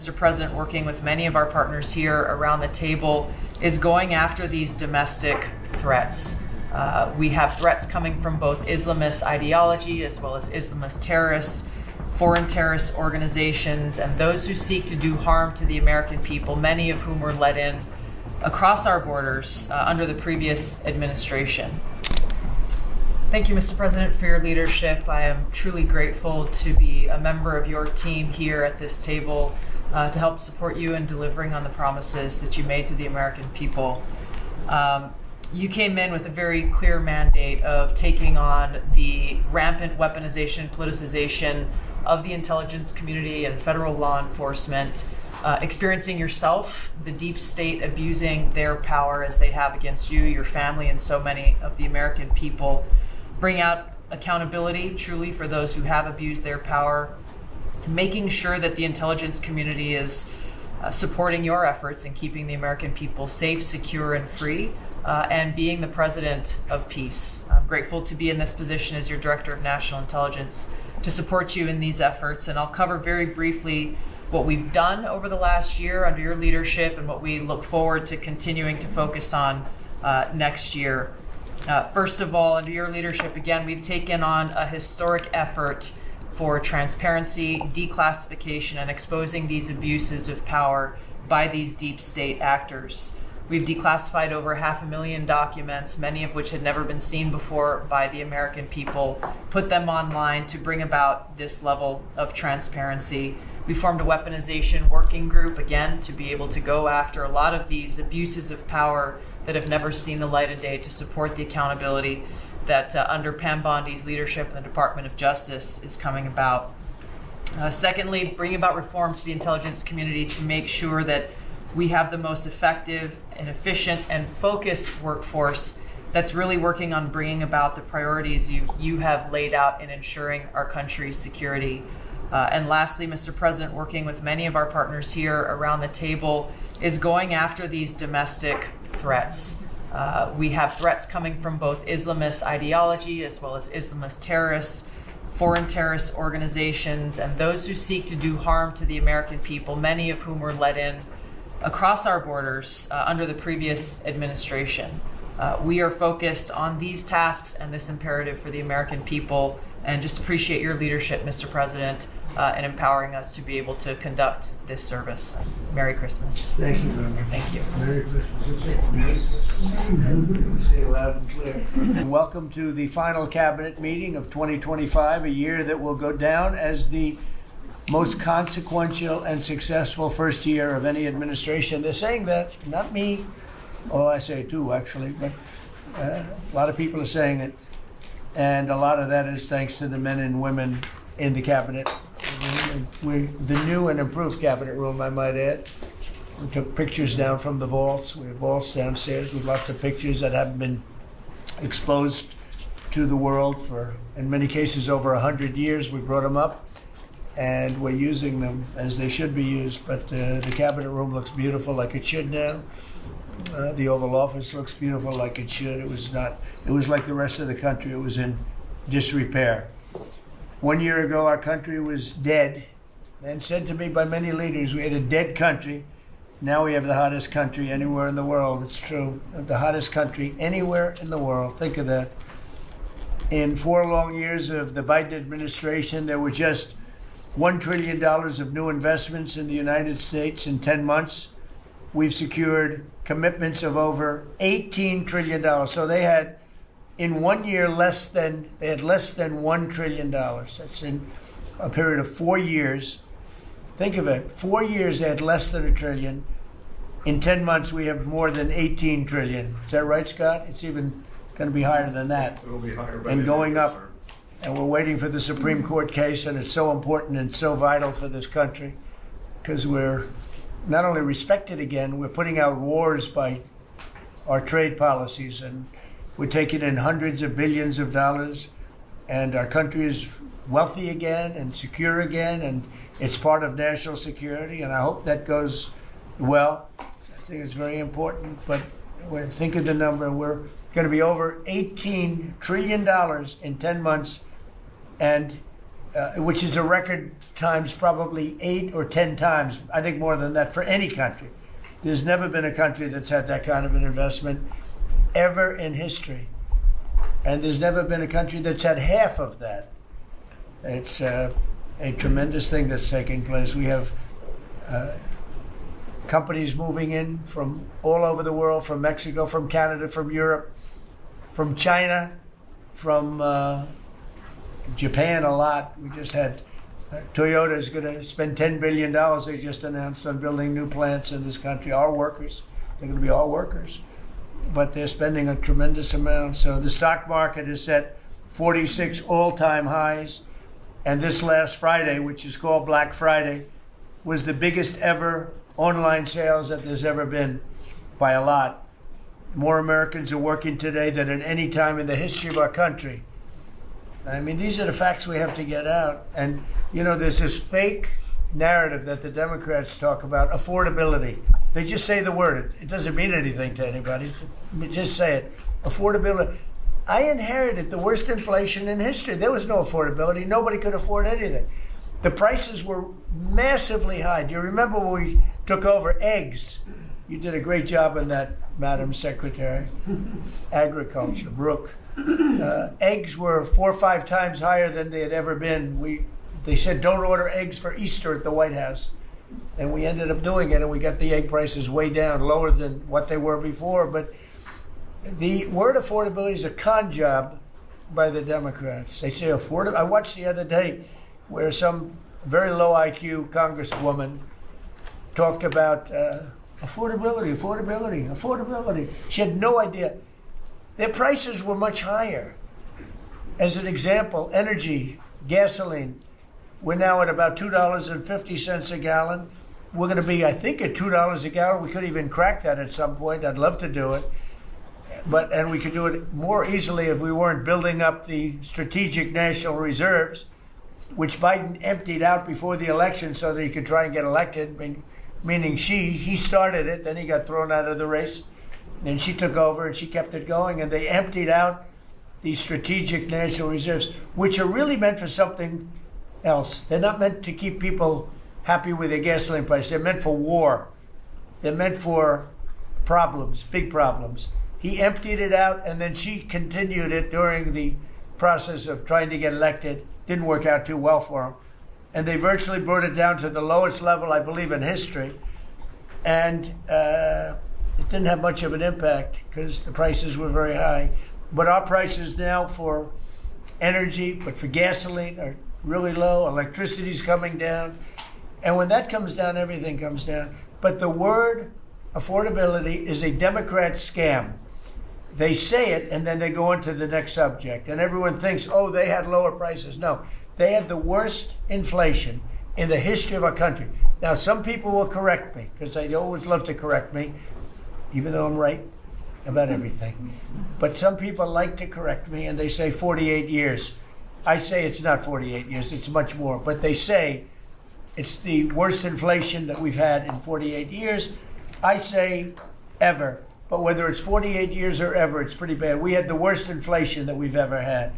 Mr. President, working with many of our partners here around the table, is going after these domestic threats. We have threats coming from both Islamist ideology as well as Islamist terrorists, foreign terrorist organizations, and those who seek to do harm to the American people, many of whom were let in across our borders under the previous administration. Thank you, Mr. President, for your leadership. I am truly grateful to be a member of your team here at this table to help support you in delivering on the promises that you made to the American people. You came in with a very clear mandate of taking on the rampant weaponization, politicization of the intelligence community and federal law enforcement, experiencing yourself, the deep state abusing their power as they have against you, your family, and so many of the American people. Bring out accountability truly for those who have abused their power, making sure that the intelligence community is supporting your efforts in keeping the American people safe, secure, and free, and being the president of peace. I'm grateful to be in this position as your Director of National Intelligence to support you in these efforts, and I'll cover very briefly what we've done over the last year under your leadership and what we look forward to continuing to focus on next year. First of all, under your leadership, again, we've taken on a historic effort for transparency, declassification, and exposing these abuses of power by these deep state actors. We've declassified over 500,000 documents, many of which had never been seen before by the American people, put them online to bring about this level of transparency. We formed a weaponization working group, again, to be able to go after a lot of these abuses of power that have never seen the light of day, to support the accountability that under Pam Bondi's leadership in the Department of Justice is coming about. Secondly, bring about reforms to the intelligence community to make sure that we have the most effective and efficient and focused workforce that's really working on bringing about the priorities you have laid out in ensuring our country's security. And lastly, Mr. President, working with many of our partners here around the table, is going after these domestic threats. We have threats coming from both Islamist ideology as well as Islamist terrorists, foreign terrorist organizations, and those who seek to do harm to the American people, many of whom were let in across our borders under the previous administration. We are focused on these tasks and this imperative for the American people, and just appreciate your leadership, Mr. President, in empowering us to be able to conduct this service. Merry Christmas. Thank you very much. Thank you. Merry Christmas. Merry Christmas. Say it loud and clear. And welcome to the final cabinet meeting of 2025, a year that will go down as the most consequential and successful first year of any administration. They're saying that, not me. Oh, I say it too, actually, but a lot of people are saying it. And a lot of that is thanks to the men and women in the cabinet. The new and improved cabinet room, I might add. We took pictures down from the vaults. We have vaults downstairs with lots of pictures that haven't been exposed to the world for, in many cases, over 100 years. We brought them up, and we're using them as they should be used. But the cabinet room looks beautiful, like it should now. The Oval Office looks beautiful, like it should. It was not. It was like the rest of the country. It was in disrepair. 1 year ago, our country was dead, and said to me by many leaders, we had a dead country. Now we have the hottest country anywhere in the world. It's true. The hottest country anywhere in the world. Think of that. In 4 long years of the Biden administration, there were just $1 trillion of new investments in the United States in 10 months. We've secured commitments of over $18 trillion. So they had, in 1 year, less than $1 trillion. That's in a period of 4 years. Think of it, 4 years they had less than $1 trillion. In 10 months, we have more than 18 trillion. Is that right, Scott? It's even going to be higher than that. It'll be higher. And going up. And we're waiting for the Supreme Court case, and it's so important and so vital for this country because we're not only respected again, we're putting out wars by our trade policies, and we're taking in hundreds of billions of dollars, and our country is wealthy again and secure again, and it's part of national security, and I hope that goes well. I think it's very important, but when I think of the number, we're going to be over $18 trillion in 10 months, and which is a record times probably 8 or 10 times, I think more than that, for any country. There's never been a country that's had that kind of an investment ever in history. And there's never been a country that's had half of that. It's a tremendous thing that's taking place. We have companies moving in from all over the world, from Mexico, from Canada, from Europe, from China, from Japan a lot. We just had Toyota is going to spend $10 billion, they just announced, on building new plants in this country. All workers. They're going to be all workers. But they're spending a tremendous amount. So the stock market is at 46 all-time highs. And this last Friday, which is called Black Friday, was the biggest ever online sales that there's ever been by a lot. More Americans are working today than at any time in the history of our country. I mean, these are the facts we have to get out. And, you know, there's this fake narrative that the Democrats talk about, affordability. They just say the word. It doesn't mean anything to anybody. Just say it. Affordability. I inherited the worst inflation in history. There was no affordability. Nobody could afford anything. The prices were massively high. Do you remember when we took over eggs? You did a great job on that, Madam Secretary. Agriculture, Brooke. Eggs were 4 or 5 times higher than they had ever been. They said don't order eggs for Easter at the White House. And we ended up doing it, and we got the egg prices way down, lower than what they were before. But the word affordability is a con job by the Democrats. They say affordable. I watched the other day where some very low IQ congresswoman talked about affordability. She had no idea. Their prices were much higher. As an example, energy, gasoline, we're now at about $2.50 a gallon. We're going to be, I think, at $2 a gallon. We could even crack that at some point. I'd love to do it. And we could do it more easily if we weren't building up the strategic national reserves, which Biden emptied out before the election so that he could try and get elected, meaning he started it, then he got thrown out of the race, and she took over and she kept it going, and they emptied out these strategic national reserves, which are really meant for something else. They're not meant to keep people happy with their gasoline price. They're meant for war. They're meant for problems, big problems. He emptied it out, and then she continued it during the process of trying to get elected. Didn't work out too well for him. And they virtually brought it down to the lowest level, I believe, in history. And it didn't have much of an impact because the prices were very high. But our prices now for energy, but for gasoline, are really low. Electricity's coming down. And when that comes down, everything comes down. But the word affordability is a Democrat scam. They say it, and then they go on to the next subject. And everyone thinks, oh, they had lower prices. No, they had the worst inflation in the history of our country. Now, some people will correct me, because they always love to correct me, even though I'm right about everything. But some people like to correct me, and they say 48 years. I say it's not 48 years, it's much more. But they say it's the worst inflation that we've had in 48 years. I say ever. But whether it's 48 years or ever, it's pretty bad. We had the worst inflation that we've ever had.